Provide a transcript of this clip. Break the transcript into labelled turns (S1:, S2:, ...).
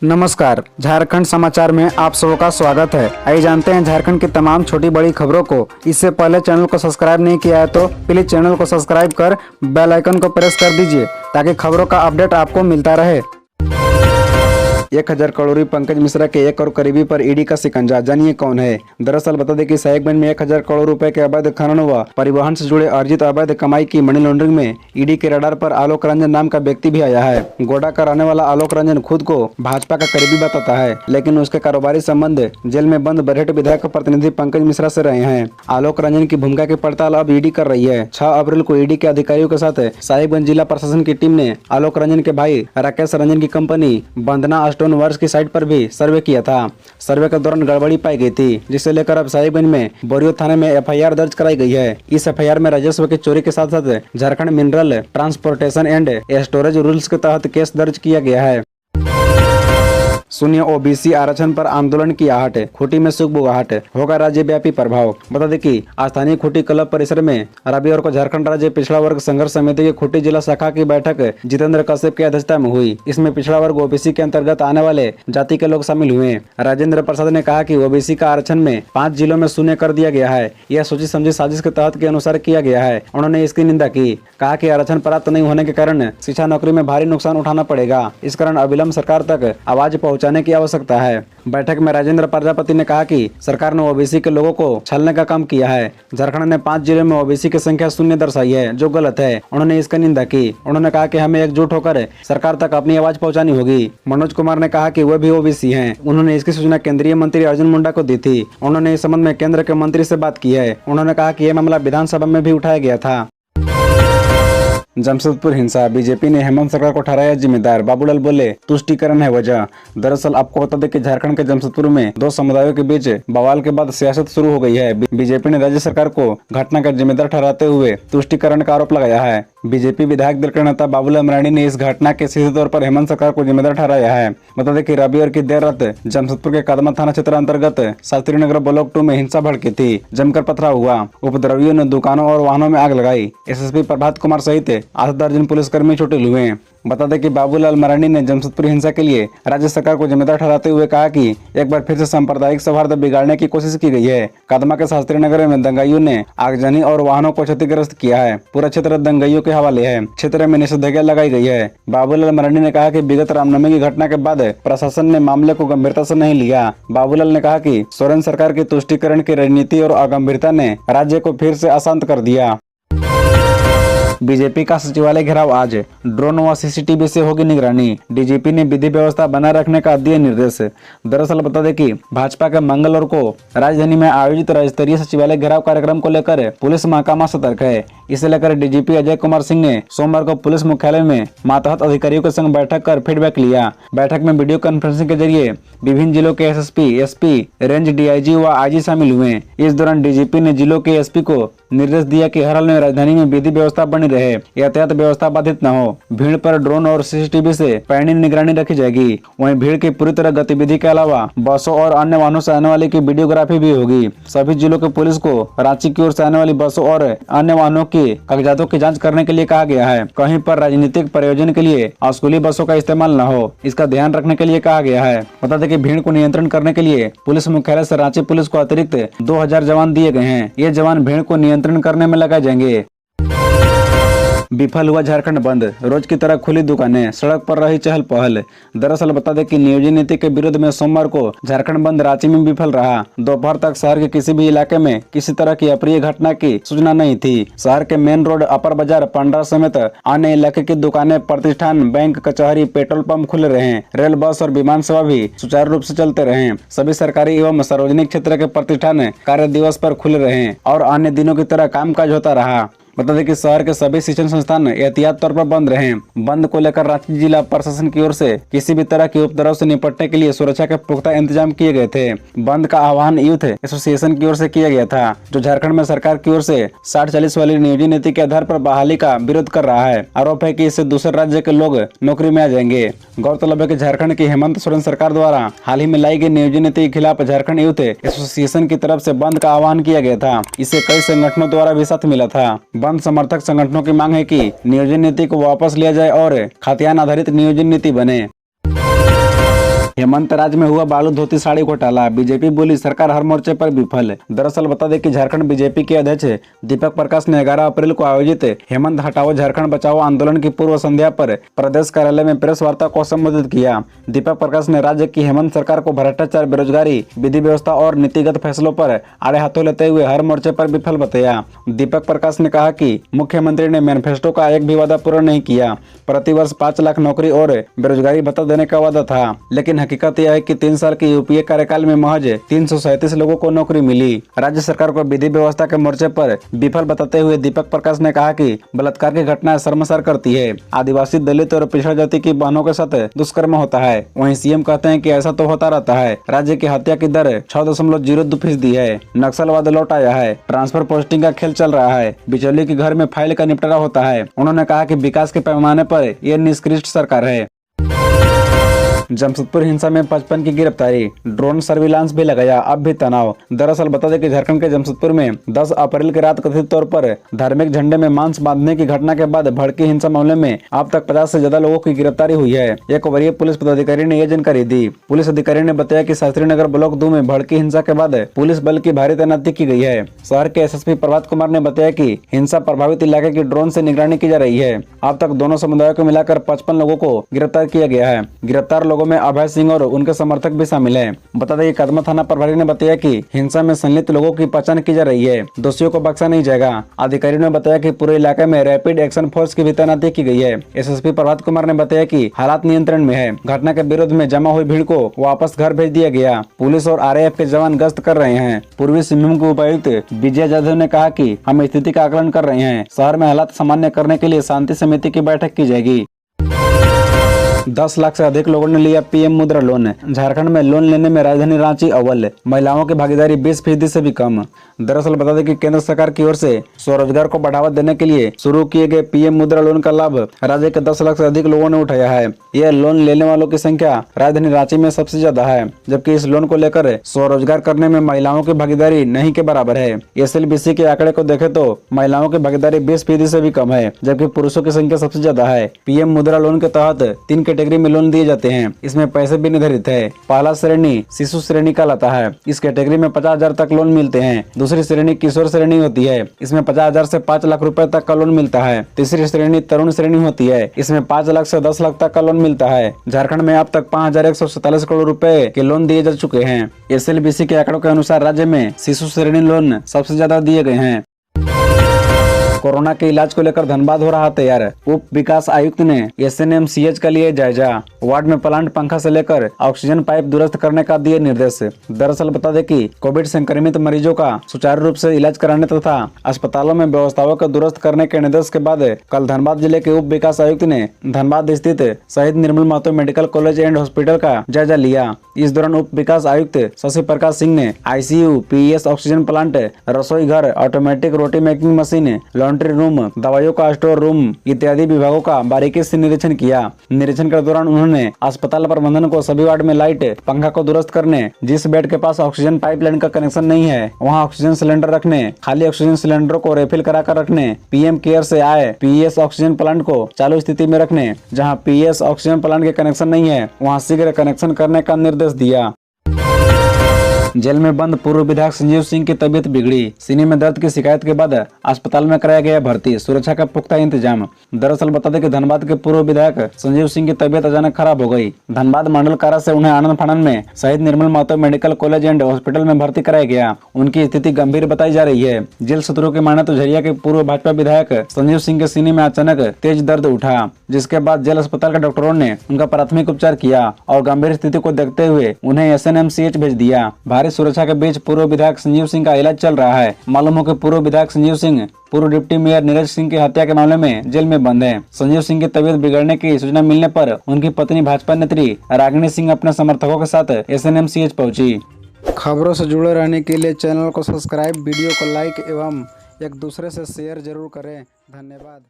S1: नमस्कार, झारखंड समाचार में आप सबका स्वागत है। आइए जानते हैं झारखंड की तमाम छोटी बड़ी खबरों को। इससे पहले चैनल को सब्सक्राइब नहीं किया है तो प्लीज चैनल को सब्सक्राइब कर बेल आइकन को प्रेस कर दीजिए ताकि खबरों का अपडेट आपको मिलता रहे। 1000 करोड़ी पंकज मिश्रा के एक और करीबी पर ईडी का शिकंजा, जानिए कौन है। दरअसल बता दें कि साहिबगंज में 1000 करोड़ रुपए के अवैध खनन व परिवहन से जुड़े अर्जित अवैध कमाई की मनी लॉन्ड्रिंग में ईडी के रडार पर आलोक रंजन नाम का व्यक्ति भी आया है। गोड्डा का रहने वाला आलोक रंजन खुद को भाजपा का करीबी बताता है, लेकिन उसके कारोबारी संबंध जेल में बंद बरहेट विधायक प्रतिनिधि पंकज मिश्रा से रहे हैं। आलोक रंजन की भूमिका की पड़ताल अब ईडी कर रही है। 6 अप्रैल को ईडी के अधिकारियों के साथ साहिबगंज जिला प्रशासन की टीम ने आलोक रंजन के भाई राकेश रंजन की कंपनी बंदना स्टोन वर्क्स की साइट पर भी सर्वे किया था। सर्वे के दौरान गड़बड़ी पाई गई थी, जिसे लेकर अब साहिबगंज में बोरियो थाने में एफआईआर दर्ज कराई गई है। इस एफआईआर में राजस्व की चोरी के साथ साथ Jharkhand mineral transportation and storage rules के तहत केस दर्ज किया गया है। सुनिए ओबीसी आरक्षण पर आंदोलन की आहट, खूंटी में सुगबुगाहट, होगा राज्यव्यापी प्रभाव। बता दें कि स्थानीय खूंटी क्लब परिसर में रविवार को झारखंड राज्य पिछड़ा वर्ग संघर्ष समिति की खूंटी जिला शाखा की बैठक जितेंद्र कश्यप की अध्यक्षता में हुई। इसमें पिछड़ा वर्ग ओबीसी के अंतर्गत आने वाले जाति के लोग शामिल हुए। राजेंद्र प्रसाद ने कहा कि ओबीसी का आरक्षण में 5 जिलों में शून्य कर दिया गया है। यह सोची समझी साजिश के तहत के अनुसार किया गया है। उन्होंने इसकी निंदा की, कहा कि आरक्षण प्राप्त नहीं होने के कारण शिक्षा नौकरी में भारी नुकसान उठाना पड़ेगा। इस कारण अविलंब सरकार तक आवाज पहुँचाने की आवश्यकता है। बैठक में राजेंद्र प्रजापति ने कहा कि सरकार ने ओबीसी के लोगों को छलने का काम किया है। झारखंड ने 5 जिलों में ओबीसी की संख्या शून्य दर्शाई है, जो गलत है। उन्होंने इसका निंदा की। उन्होंने कहा कि हमें एकजुट होकर सरकार तक अपनी आवाज पहुंचानी होगी। मनोज कुमार ने कहा कि वह भी ओबीसी हैं। उन्होंने इसकी सूचना केंद्रीय मंत्री अर्जुन मुंडा को दी थी। उन्होंने इस संबंध में केंद्र के मंत्री से बात की है। उन्होंने कहा कि यह मामला विधानसभा में भी उठाया गया था। जमशेदपुर हिंसा, बीजेपी ने हेमंत सरकार को ठहराया जिम्मेदार, बाबूलाल बोले तुष्टीकरण है वजह। दरअसल आपको बता दें कि झारखंड के जमशेदपुर में 2 समुदायों के बीच बवाल के बाद सियासत शुरू हो गई है। बीजेपी ने राज्य सरकार को घटना का जिम्मेदार ठहराते हुए तुष्टीकरण का आरोप लगाया है। बीजेपी विधायक दल के नेता बाबूलाल मरांडी ने इस घटना के सीधे तौर पर हेमंत सरकार को जिम्मेदार ठहराया है। बता दें कि रविवार की देर रात जमशेदपुर के कदमा थाना क्षेत्र अंतर्गत शास्त्री नगर ब्लॉक 2 में हिंसा भड़की थी। जमकर पथराव हुआ। उपद्रवियों ने दुकानों और वाहनों में आग लगाई। एसएसपी प्रभात कुमार सहित 8 दर्जन पुलिसकर्मी चोटिल हुए। बता दें कि बाबूलाल मरांडी ने जमशेदपुर हिंसा के लिए राज्य सरकार को जिम्मेदार ठहराते हुए कहा कि एक बार फिर से सांप्रदायिक सौहार्द बिगाड़ने की कोशिश की गई है। कदमा के शास्त्री नगर में दंगाइयों ने आगजनी और वाहनों को क्षतिग्रस्त किया है। पूरा क्षेत्र दंगाइयों के हवाले है। क्षेत्र में निषेधाज्ञा लगाई गई है। बाबूलाल मरांडी ने कहा कि विगत रामनवमी की घटना के बाद प्रशासन ने मामले को गंभीरता से नहीं लिया। बाबूलाल ने कहा कि सोरेन सरकार की तुष्टीकरण की रणनीति और अगंभीरता ने राज्य को फिर से अशांत कर दिया। बीजेपी का सचिवालय घेराव आज, ड्रोन व सीसीटीवी से होगी निगरानी। डीजीपी ने विधि व्यवस्था बनाए रखने का दिए निर्देश। दरअसल बता दें कि भाजपा के मंगलवार को राजधानी में आयोजित राज्य स्तरीय सचिवालय घेराव कार्यक्रम को लेकर पुलिस महकमा सतर्क है। इसे लेकर डीजीपी अजय कुमार सिंह ने सोमवार को पुलिस मुख्यालय में मातहत अधिकारियों के संग बैठक कर फीडबैक लिया। बैठक में वीडियो कॉन्फ्रेंसिंग के जरिए विभिन्न जिलों के एसएसपी, एसपी, रेंज डीआईजी व आईजी शामिल हुए। इस दौरान डीजीपी ने जिलों के एसपी को निर्देश दिया कि हर हाल में राजधानी में विधि व्यवस्था बनी रहे, यातायात व्यवस्था बाधित न हो। भीड़ पर ड्रोन और सीसीटीवी से पैनी निगरानी रखी जाएगी। वहीं भीड़ की पूरी तरह गतिविधि के अलावा बसों और अन्य वाहनों से आने वाली की वीडियोग्राफी भी होगी। सभी जिलों के पुलिस को रांची की ओर से आने वाली बसों और अन्य वाहनों की कागजातों की जाँच करने के लिए कहा गया है। कहीं पर राजनीतिक प्रयोजन के लिए स्कूली बसों का इस्तेमाल न हो, इसका ध्यान रखने के लिए कहा गया है। बता दें कि भीड़ को नियंत्रण करने के लिए पुलिस मुख्यालय से रांची पुलिस को अतिरिक्त 2000 जवान दिए गए हैं। ये जवान भीड़ को नियंत्रण करने में लगाए जाएंगे। विफल हुआ झारखंड बंद, रोज की तरह खुली दुकानें, सड़क पर रही चहल पहल। दरअसल बता दें कि नियोजित नीति के विरोध में सोमवार को झारखंड बंद रांची में विफल रहा। दोपहर तक शहर के किसी भी इलाके में किसी तरह की अप्रिय घटना की सूचना नहीं थी। शहर के मेन रोड, अपर बाजार, पंडरा समेत अन्य इलाके की दुकानें, प्रतिष्ठान, बैंक, कचहरी, पेट्रोल पंप खुले रहे। रेल, बस और विमान सेवा भी सुचारू रूप से चलते रहे। सभी सरकारी एवं सार्वजनिक क्षेत्र के प्रतिष्ठान कार्य दिवस पर खुले रहे और अन्य दिनों की तरह कामकाज होता रहा। बता दें कि शहर के सभी शिक्षण संस्थान एहतियात तौर पर बंद रहे। बंद को लेकर रांची जिला प्रशासन की ओर से किसी भी तरह की उपद्रव से निपटने के लिए सुरक्षा के पुख्ता इंतजाम किए गए थे। बंद का आह्वान यूथ एसोसिएशन की ओर से किया गया था, जो झारखंड में सरकार की ओर से 60-40 वाली नियोजित नीति के आधार पर बहाली का विरोध कर रहा है। आरोप है कि इससे दूसरे राज्य के लोग नौकरी में आ जाएंगे। गौरतलब है कि झारखंड की हेमंत सोरेन सरकार द्वारा हाल ही में लाई गई नियोजित नीति के खिलाफ झारखंड यूथ एसोसिएशन की तरफ से बंद का आह्वान किया गया था। इसे कई संगठनों द्वारा भी साथ मिला था। बंद समर्थक संगठनों की मांग है कि नियोजन नीति को वापस लिया जाए और खाद्यान्न आधारित नियोजन नीति बने। हेमंत राज्य में हुआ बालू धोती साड़ी घोटाला, बीजेपी बोली सरकार हर मोर्चे पर विफल। दरअसल बता दें कि झारखंड बीजेपी के अध्यक्ष दीपक प्रकाश ने 11 अप्रैल को आयोजित हेमंत हटाओ झारखंड बचाओ आंदोलन की पूर्व संध्या पर प्रदेश कार्यालय में प्रेस वार्ता को संबोधित किया। दीपक प्रकाश ने राज्य की हेमंत सरकार को भ्रष्टाचार, बेरोजगारी, विधि व्यवस्था और नीतिगत फैसलों पर आड़े हाथों लेते हुए हर मोर्चे पर विफल बताया। दीपक प्रकाश ने कहा कि मुख्यमंत्री ने मैनिफेस्टो का एक भी वादा पूरा नहीं किया। प्रतिवर्ष 5 लाख नौकरी और बेरोजगारी भत्ता देने का वादा था, लेकिन हकीकत यह है कि 3 साल के यूपीए कार्यकाल में महज 337 लोगों को नौकरी मिली। राज्य सरकार को विधि व्यवस्था के मोर्चे पर विफल बताते हुए दीपक प्रकाश ने कहा कि बलात्कार की घटनाएं शर्मसार करती है। आदिवासी, दलित और पिछड़ा जाति की बहनों के साथ दुष्कर्म होता है। वहीं सीएम कहते हैं कि ऐसा तो होता रहता है। राज्य की हत्या की दर 6.02% है। नक्सलवाद लौट आया है। ट्रांसफर पोस्टिंग का खेल चल रहा है। बिचौलिए के घर में फाइल का निपटारा होता है। उन्होंने कहा कि विकास के पैमाने पर यह निष्कृष्ट सरकार है। जमशेदपुर हिंसा में 55 की गिरफ्तारी, ड्रोन सर्विलांस भी लगाया, अब भी तनाव। दरअसल बता दें कि झारखंड के जमशेदपुर में 10 अप्रैल की रात कथित तौर पर धार्मिक झंडे में मांस बांधने की घटना के बाद भड़की हिंसा मामले में अब तक 50 से ज्यादा लोगों की गिरफ्तारी हुई है। एक वरीय पुलिस पदाधिकारी ने यह जानकारी दी। पुलिस अधिकारी ने बताया कि शास्त्री नगर ब्लॉक 2 में भड़की हिंसा के बाद पुलिस बल की भारी तैनाती की गई है। शहर के एसएसपी प्रभात कुमार ने बताया कि हिंसा प्रभावित इलाके की ड्रोन से निगरानी की जा रही है। अब तक दोनों समुदायों को मिलाकर 55 लोगों को गिरफ्तार किया गया है। गिरफ्तार लोगों में अभय सिंह और उनके समर्थक भी शामिल हैं। बता दें कि कदमा थाना प्रभारी ने बताया कि हिंसा में संलिप्त लोगों की पहचान की जा रही है। दोषियों को बख्शा नहीं जाएगा। अधिकारियों ने बताया कि पूरे इलाके में रैपिड एक्शन फोर्स की भी तैनाती की गई है। एसएसपी प्रभात कुमार ने बताया कि हालात नियंत्रण में है। घटना के विरोध में जमा हुई भीड़ को वापस घर भेज दिया गया। पुलिस और आरएएफ के जवान गश्त कर रहे हैं। पूर्वी सिंहभूम के उपायुक्त विजय जाधव ने कहा कि हम स्थिति का आकलन कर रहे हैं। शहर में हालात सामान्य करने के लिए शांति समिति की बैठक की जाएगी। 10 लाख से अधिक लोगों ने लिया पीएम मुद्रा लोन। झारखंड में लोन लेने में राजधानी रांची अव्वल, महिलाओं की भागीदारी 20% से भी कम। दरअसल बता दें कि केंद्र सरकार की ओर से स्वरोजगार को बढ़ावा देने के लिए शुरू किए गए पीएम मुद्रा लोन का लाभ राज्य के 10 लाख से अधिक लोगों ने उठाया है। यह लोन लेने वालों की संख्या राजधानी रांची में सबसे ज्यादा है, जबकि इस लोन को लेकर स्वरोजगार करने में महिलाओं की भागीदारी नहीं के बराबर है। एसएलबीसी के आंकड़े को देखें तो महिलाओं की भागीदारी 20% से भी कम है, जबकि पुरुषों की संख्या सबसे ज्यादा है। पीएम मुद्रा लोन के तहत 3 कैटेगरी में लोन दिए जाते हैं। इसमें पैसे भी निर्धारित है। पहला श्रेणी शिशु श्रेणी कहलाता है। इस कैटेगरी में 50,000 तक लोन मिलते हैं। दूसरी श्रेणी किशोर श्रेणी होती है। इसमें 50,000 से 5 लाख रुपए तक का लोन मिलता है। तीसरी श्रेणी तरुण श्रेणी होती है। इसमें 5 लाख से 10 लाख तक का लोन मिलता है। झारखंड में अब तक 5,147 करोड़ रुपए के लोन दिए जा चुके हैं। एसएलबीसी के आंकड़ों के अनुसार राज्य में शिशु श्रेणी लोन सबसे ज्यादा दिए गए हैं। कोरोना के इलाज को लेकर धनबाद हो रहा तैयार। उप विकास आयुक्त ने एसएनएमसीएच का लिए जायजा। वार्ड में प्लांट, पंखा से लेकर ऑक्सीजन पाइप दुरुस्त करने का दिए निर्देश। दरअसल बता दें कि कोविड संक्रमित मरीजों का सुचारू रूप से इलाज कराने तथा अस्पतालों में व्यवस्थाओं को दुरुस्त करने के निर्देश के बाद कल धनबाद जिले के उप विकास आयुक्त ने धनबाद स्थित Shaheed Nirmal Mahato medical college and hospital का जायजा लिया। इस दौरान उप विकास आयुक्त शशि प्रकाश सिंह ने आईसीयू, पीईएस, ऑक्सीजन प्लांट, रसोई घर, ऑटोमेटिक रोटी मेकिंग मशीन, लॉन्ड्री रूम, दवाइयों का स्टोर रूम इत्यादि विभागों का बारीकी से निरीक्षण किया। निरीक्षण के दौरान उन्होंने अस्पताल प्रबंधन को सभी वार्ड में लाइट, पंखा को दुरुस्त करने, जिस बेड के पास ऑक्सीजन पाइपलाइन का कनेक्शन नहीं है वहां ऑक्सीजन सिलेंडर रखने, खाली ऑक्सीजन सिलेंडरों को रिफिल कराकर रखने, पीएम केयर से आए पीएस ऑक्सीजन प्लांट को चालू स्थिति में रखने, जहाँ पीएस ऑक्सीजन प्लांट के कनेक्शन नहीं है वहाँ शीघ्र कनेक्शन करने का निर्देश दिया। जेल में बंद पूर्व विधायक संजीव सिंह की तबीयत बिगड़ी। सीने में दर्द की शिकायत के बाद अस्पताल में कराया गया भर्ती। सुरक्षा का पुख्ता इंतजाम। दरअसल बता दें कि धनबाद के पूर्व विधायक संजीव सिंह की तबीयत अचानक खराब हो गई। धनबाद मंडल कारा से उन्हें आनंद फानंद में Shaheed Nirmal Mahato medical college and hospital में भर्ती कराया गया। उनकी स्थिति गंभीर बताई जा रही है। जेल सूत्रों की माने तो झरिया के पूर्व भाजपा विधायक संजीव सिंह के सीने में अचानक तेज दर्द उठा, जिसके बाद जेल अस्पताल के डॉक्टरों ने उनका प्राथमिक उपचार किया और गंभीर स्थिति को देखते हुए उन्हें एसएनएमसीएच भेज दिया। भारी सुरक्षा के बीच पूर्व विधायक संजीव सिंह का इलाज चल रहा है। मालूम हो कि पूर्व विधायक संजीव सिंह पूर्व डिप्टी मेयर नीरज सिंह की हत्या के मामले में जेल में बंद है। संजीव सिंह की तबीयत बिगड़ने की सूचना मिलने पर उनकी पत्नी भाजपा नेत्री रागिनी सिंह अपने समर्थकों के साथ एसएनएमसीएच पहुंची।
S2: खबरों से जुड़े रहने के लिए चैनल को सब्सक्राइब, वीडियो को लाइक एवं एक दूसरे से शेयर जरूर करें। धन्यवाद।